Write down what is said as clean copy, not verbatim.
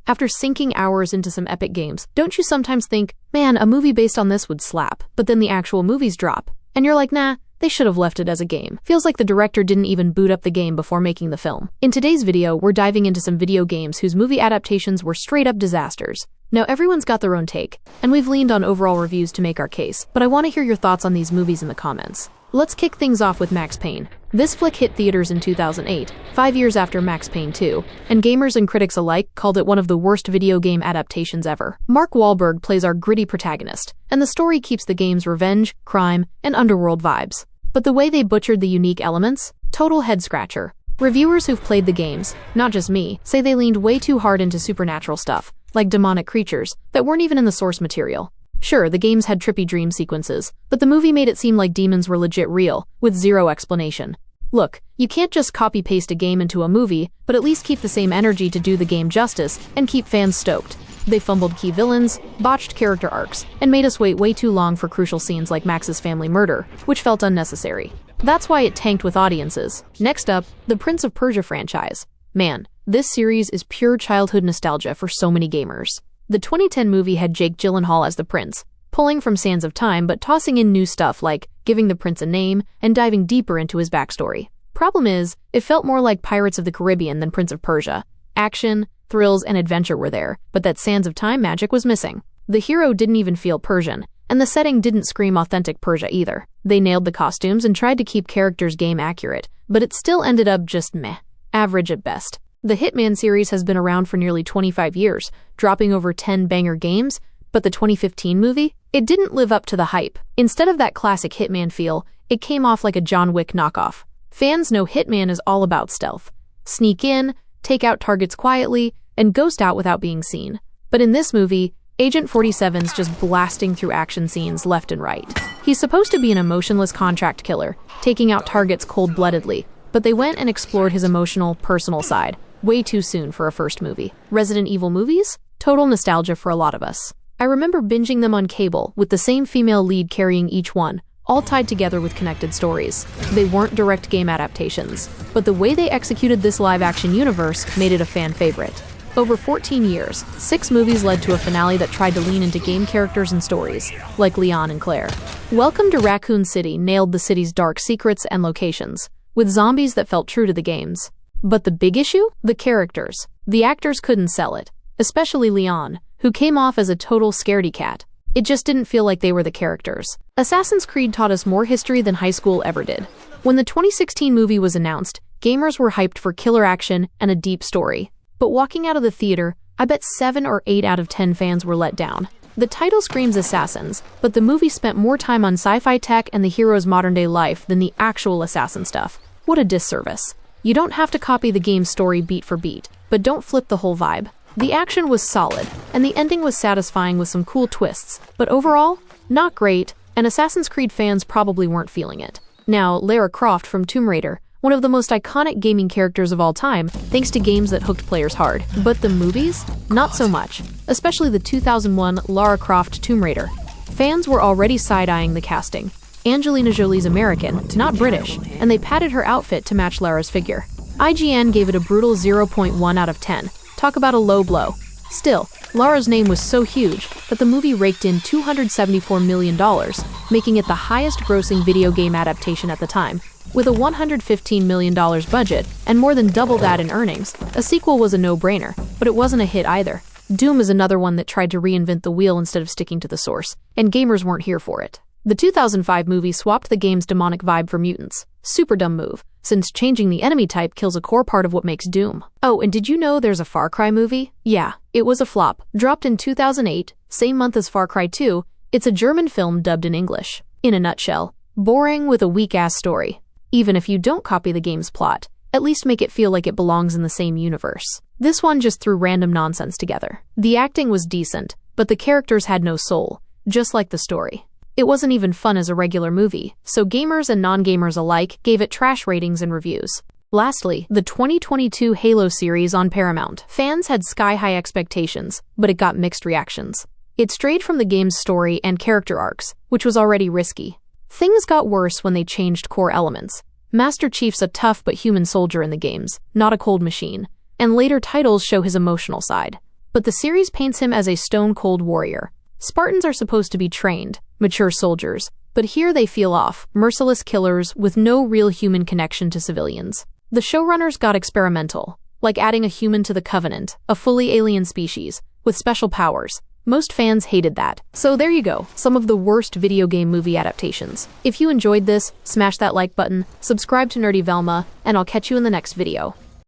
After sinking hours into some epic games, don't you sometimes think, man, a movie based on this would slap, but then the actual movies drop, and you're like, nah, they should have left it as a game. Feels like the director didn't even boot up the game before making the film. In today's video, we're diving into some video games whose movie adaptations were straight up disasters. Now, everyone's got their own take, and we've leaned on overall reviews to make our case, but I want to hear your thoughts on these movies in the comments. Let's kick things off with Max Payne. This flick hit theaters in 2008, 5 years after Max Payne 2, and gamers and critics alike called it one of the worst video game adaptations ever. Mark Wahlberg plays our gritty protagonist, and the story keeps the game's revenge, crime, and underworld vibes. But the way they butchered the unique elements? Total head-scratcher. Reviewers who've played the games, not just me, say they leaned way too hard into supernatural stuff, like demonic creatures, that weren't even in the source material. Sure, the games had trippy dream sequences, but the movie made it seem like demons were legit real, with zero explanation. Look, you can't just copy-paste a game into a movie, but at least keep the same energy to do the game justice and keep fans stoked. They fumbled key villains, botched character arcs, and made us wait way too long for crucial scenes like Max's family murder, which felt unnecessary. That's why it tanked with audiences. Next up, the Prince of Persia franchise. Man, this series is pure childhood nostalgia for so many gamers. The 2010 movie had Jake Gyllenhaal as the prince, pulling from Sands of Time but tossing in new stuff like giving the prince a name and diving deeper into his backstory. Problem is, it felt more like Pirates of the Caribbean than Prince of Persia. Action, thrills, and adventure were there, but that Sands of Time magic was missing. The hero didn't even feel Persian, and the setting didn't scream authentic Persia either. They nailed the costumes and tried to keep characters game accurate, but it still ended up just meh, average at best. The Hitman series has been around for nearly 25 years, dropping over 10 banger games, but the 2015 movie? It didn't live up to the hype. Instead of that classic Hitman feel, it came off like a John Wick knockoff. Fans know Hitman is all about stealth. Sneak in, take out targets quietly, and ghost out without being seen. But in this movie, Agent 47's just blasting through action scenes left and right. He's supposed to be an emotionless contract killer, taking out targets cold-bloodedly, but they went and explored his emotional, personal side. Way too soon for a first movie. Resident Evil movies? Total nostalgia for a lot of us. I remember binging them on cable, with the same female lead carrying each one, all tied together with connected stories. They weren't direct game adaptations, but the way they executed this live-action universe made it a fan favorite. Over 14 years, 6 movies led to a finale that tried to lean into game characters and stories, like Leon and Claire. Welcome to Raccoon City nailed the city's dark secrets and locations, with zombies that felt true to the games. But the big issue? The characters. The actors couldn't sell it, especially Leon, who came off as a total scaredy cat. It just didn't feel like they were the characters. Assassin's Creed taught us more history than high school ever did. When the 2016 movie was announced, gamers were hyped for killer action and a deep story. But walking out of the theater, I bet 7 or 8 out of 10 fans were let down. The title screams Assassins, but the movie spent more time on sci-fi tech and the hero's modern-day life than the actual assassin stuff. What a disservice. You don't have to copy the game's story beat for beat, but don't flip the whole vibe. The action was solid, and the ending was satisfying with some cool twists, but overall, not great, and Assassin's Creed fans probably weren't feeling it. Now, Lara Croft from Tomb Raider, one of the most iconic gaming characters of all time, thanks to games that hooked players hard. But the movies? Not so much, especially the 2001 Lara Croft Tomb Raider. Fans were already side-eyeing the casting. Angelina Jolie's American, not British, and they padded her outfit to match Lara's figure. IGN gave it a brutal 0.1 out of 10. Talk about a low blow. Still, Lara's name was so huge that the movie raked in $274 million, making it the highest-grossing video game adaptation at the time. With a $115 million budget and more than double that in earnings, a sequel was a no-brainer, but it wasn't a hit either. Doom is another one that tried to reinvent the wheel instead of sticking to the source, and gamers weren't here for it. The 2005 movie swapped the game's demonic vibe for mutants. Super dumb move, since changing the enemy type kills a core part of what makes Doom. Oh, and did you know there's a Far Cry movie? Yeah, it was a flop. Dropped in 2008, same month as Far Cry 2, it's a German film dubbed in English. In a nutshell, boring with a weak-ass story. Even if you don't copy the game's plot, at least make it feel like it belongs in the same universe. This one just threw random nonsense together. The acting was decent, but the characters had no soul, just like the story. It wasn't even fun as a regular movie, so gamers and non-gamers alike gave it trash ratings and reviews. Lastly, the 2022 Halo series on Paramount. Fans had sky-high expectations, but it got mixed reactions. It strayed from the game's story and character arcs, which was already risky. Things got worse when they changed core elements. Master Chief's a tough but human soldier in the games, not a cold machine, and later titles show his emotional side. but the series paints him as a stone-cold warrior. Spartans are supposed to be trained, mature soldiers, but here they feel off, merciless killers with no real human connection to civilians. The showrunners got experimental, like adding a human to the Covenant, a fully alien species, with special powers. Most fans hated that. So there you go, some of the worst video game movie adaptations. If you enjoyed this, smash that like button, subscribe to Nerdy Velma, and I'll catch you in the next video.